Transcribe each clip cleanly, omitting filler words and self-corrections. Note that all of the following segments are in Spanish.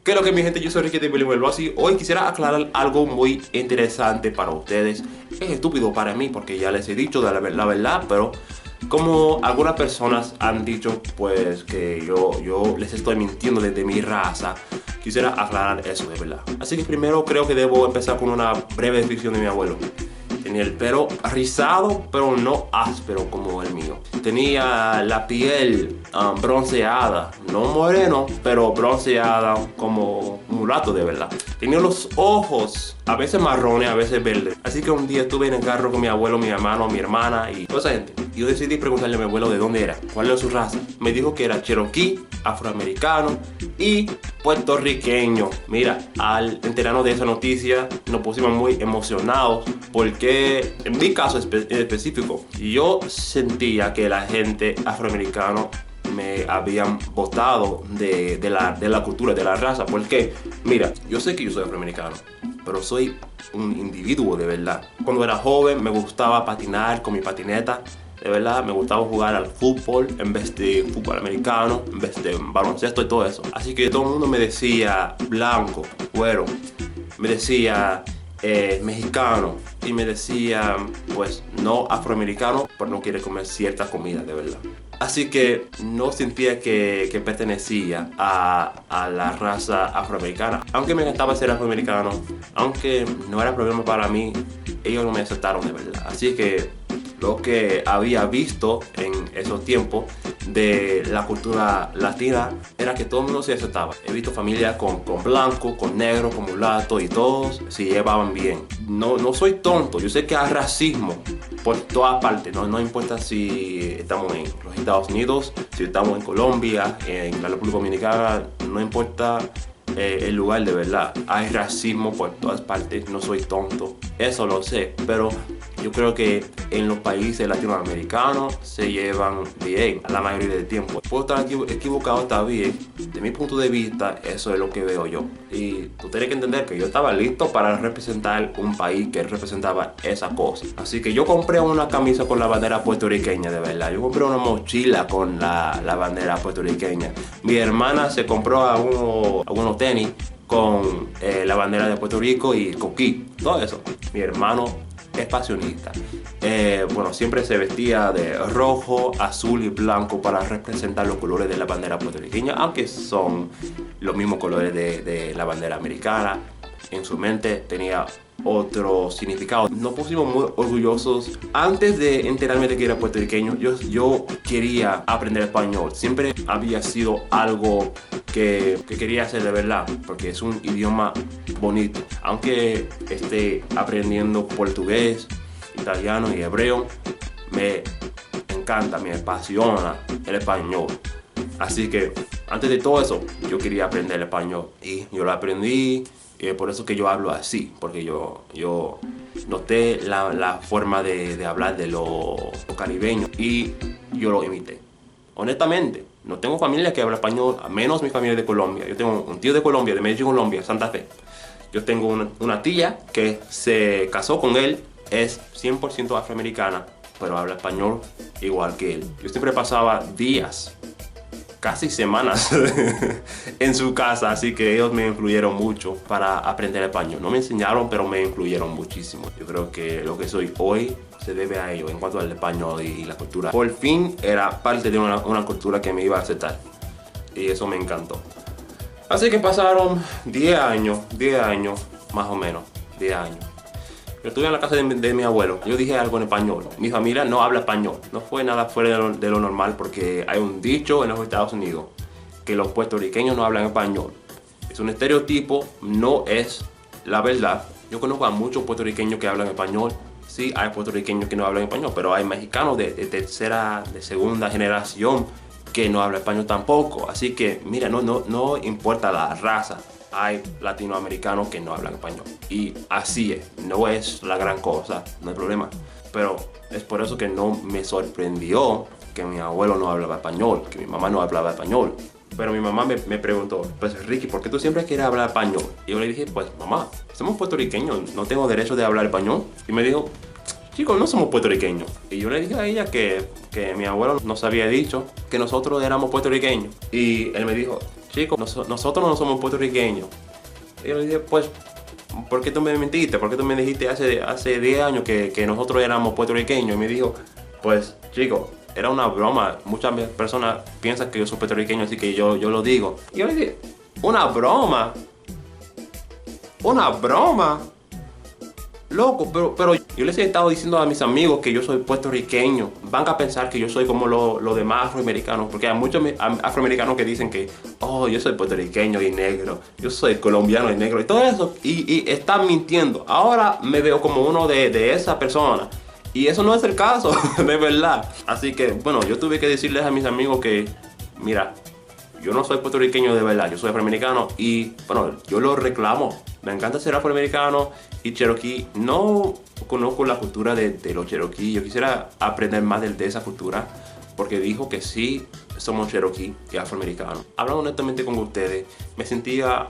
¿Qué es lo que mi gente? Yo soy Ricky de Bilingüe así. Hoy quisiera aclarar algo muy interesante para ustedes. Es estúpido para mí porque ya les he dicho de la verdad, pero como algunas personas han dicho pues que yo les estoy mintiendo desde mi raza, quisiera aclarar eso de verdad. Así que primero creo que debo empezar con una breve descripción de mi abuelo. Tenía el pelo rizado, pero no áspero como el mío. Tenía la piel bronceada, no moreno, pero bronceada como mulato de verdad. Tenía los ojos a veces marrones, a veces verdes. Así que un día estuve en el carro con mi abuelo, mi hermano, mi hermana y toda esa gente. Y yo decidí preguntarle a mi abuelo de dónde era, cuál era su raza. Me dijo que era cherokee, afroamericano y puertorriqueño. Mira, al enterarnos de esa noticia nos pusimos muy emocionados porque en mi caso en específico yo sentía que la gente afroamericana me habían botado de la cultura, de la raza. Porque, mira, yo sé que yo soy afroamericano, pero soy un individuo de verdad. Cuando era joven me gustaba patinar con mi patineta. De verdad, me gustaba jugar al fútbol en vez de fútbol americano, en vez de baloncesto y todo eso. Así que todo el mundo me decía blanco, güero, me decía mexicano y me decía pues no afroamericano por no querer comer cierta comida de verdad. Así que no sentía que pertenecía a la raza afroamericana. Aunque me encantaba ser afroamericano, aunque no era problema para mí, ellos no me aceptaron de verdad. Así que lo que había visto en esos tiempos de la cultura latina era que todo el mundo se aceptaba. He visto familias con blanco, con negro, con mulato y todos se llevaban bien. No soy tonto, yo sé que hay racismo por todas partes, no importa si estamos en los Estados Unidos, si estamos en Colombia, en la República Dominicana, no importa el lugar de verdad. Hay racismo por todas partes, no soy tonto, eso lo sé, pero yo creo que en los países latinoamericanos se llevan bien la mayoría del tiempo. Puedo estar equivocado, está bien. De mi punto de vista, eso es lo que veo yo. Y tú tienes que entender que yo estaba listo para representar un país que representaba esa cosa. Así que yo compré una camisa con la bandera puertorriqueña, de verdad. Yo compré una mochila con la bandera puertorriqueña. Mi hermana se compró algunos tenis con la bandera de Puerto Rico y coquí, todo eso. Mi hermano es pasionista. Bueno, siempre se vestía de rojo, azul y blanco para representar los colores de la bandera puertorriqueña, aunque son los mismos colores de la bandera americana. En su mente tenía otro significado. Nos pusimos muy orgullosos. Antes de enterarme de que era puertorriqueño, yo quería aprender español. Siempre había sido algo que quería hacer de verdad, porque es un idioma bonito. Aunque esté aprendiendo portugués, italiano y hebreo, me encanta, me apasiona el español. Así que antes de todo eso, yo quería aprender el español y yo lo aprendí. Por eso que yo hablo así, porque yo noté la forma de hablar de los caribeños y yo lo imité. Honestamente, no tengo familia que habla español, a menos mi familia de Colombia. Yo tengo un tío de Colombia, de Medellín, Colombia, Santa Fe. Yo tengo una tía que se casó con él, es 100% afroamericana, pero habla español igual que él. Yo siempre pasaba días, casi semanas en su casa, así que ellos me influyeron mucho para aprender español. No me enseñaron, pero me influyeron muchísimo. Yo creo que lo que soy hoy se debe a ellos en cuanto al español y la cultura. Por fin era parte de una cultura que me iba a aceptar y eso me encantó. Así que pasaron 10 años más o menos, 10 años. Yo estuve en la casa de mi abuelo. Yo dije algo en español. Mi familia no habla español. No fue nada fuera de lo normal porque hay un dicho en los Estados Unidos que los puertorriqueños no hablan español. Es un estereotipo, no es la verdad. Yo conozco a muchos puertorriqueños que hablan español. Sí, hay puertorriqueños que no hablan español, pero hay mexicanos de tercera, de segunda generación que no hablan español tampoco. Así que, mira, no importa la raza. Hay latinoamericanos que no hablan español. Y así es, no es la gran cosa, no hay problema. Pero es por eso que no me sorprendió que mi abuelo no hablaba español, que mi mamá no hablaba español. Pero mi mamá me preguntó, pues Ricky, ¿por qué tú siempre quieres hablar español? Y yo le dije, pues mamá, somos puertorriqueños, no tengo derecho de hablar español. Y me dijo, chicos, no somos puertorriqueños. Y yo le dije a ella que mi abuelo nos había dicho que nosotros éramos puertorriqueños. Y él me dijo, chicos, nosotros no somos puertorriqueños. Y yo le dije, pues, ¿por qué tú me mentiste? ¿Por qué tú me dijiste hace 10 años que nosotros éramos puertorriqueños? Y me dijo, pues, chicos, era una broma. Muchas personas piensan que yo soy puertorriqueño, así que yo lo digo. Y yo le dije, ¿una broma? ¿Una broma? Loco, pero yo les he estado diciendo a mis amigos que yo soy puertorriqueño. Van a pensar que yo soy como los demás afroamericanos, porque hay muchos afroamericanos que dicen que, oh, yo soy puertorriqueño y negro, yo soy colombiano y negro, y todo eso, y están mintiendo. Ahora me veo como uno de esa persona, y eso no es el caso, de verdad. Así que, bueno, yo tuve que decirles a mis amigos que, mira, yo no soy puertorriqueño de verdad, yo soy afroamericano y, bueno, yo lo reclamo. Me encanta ser afroamericano y cherokee. No conozco la cultura de los cherokee. Yo quisiera aprender más de esa cultura porque dijo que sí somos cherokee y afroamericanos. Hablando honestamente con ustedes, me sentía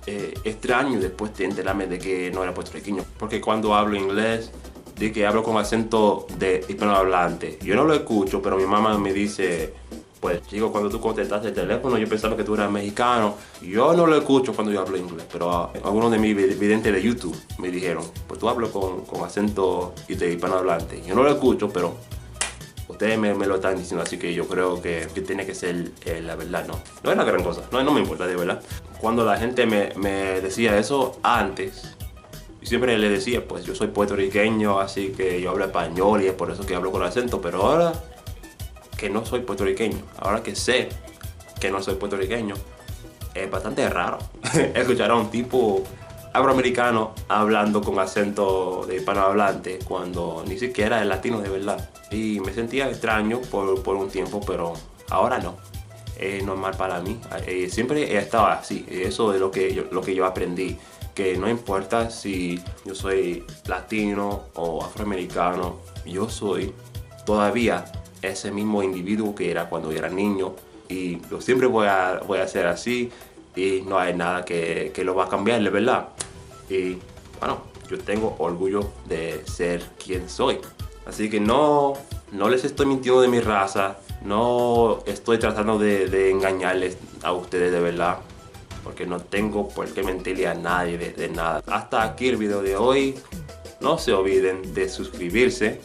extraño después de enterarme de que no era puertorriqueño. Porque cuando hablo inglés, de que hablo con acento de hispanohablante. Yo no lo escucho, pero mi mamá me dice... Pues, chico, cuando tú contestaste el teléfono, yo pensaba que tú eras mexicano. Yo no lo escucho cuando yo hablo inglés, pero algunos de mis videntes de YouTube me dijeron, pues tú hablas con acento de hispanohablante. Yo no lo escucho, pero ustedes me lo están diciendo, así que yo creo que tiene que ser la verdad, ¿no? No es la gran cosa, no me importa, de verdad. Cuando la gente me decía eso antes, yo siempre le decía, pues yo soy puertorriqueño, así que yo hablo español y es por eso que hablo con acento, pero ahora... que no soy puertorriqueño, ahora que sé que no soy puertorriqueño, es bastante raro escuchar a un tipo afroamericano hablando con acento de hispanohablante cuando ni siquiera es latino de verdad. Y me sentía extraño por un tiempo, pero ahora no. Es normal para mí. Siempre he estado así. Eso es lo que yo aprendí. Que no importa si yo soy latino o afroamericano, yo soy todavía ese mismo individuo que era cuando era niño y yo siempre voy a ser así y no hay nada que lo va a cambiar, de verdad. Y bueno, yo tengo orgullo de ser quien soy. Así que no les estoy mintiendo de mi raza, no estoy tratando de engañarles a ustedes de verdad, porque no tengo por qué mentirle a nadie de nada. Hasta aquí el video de hoy. No se olviden de suscribirse.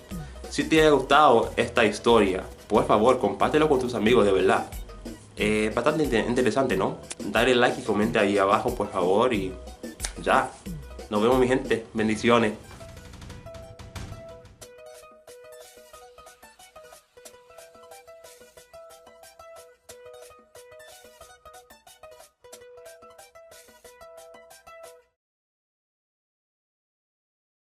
Si te ha gustado esta historia, por favor, compártelo con tus amigos, de verdad. Bastante interesante, ¿no? Dale like y comente ahí abajo, por favor, y ya. Nos vemos, mi gente. Bendiciones.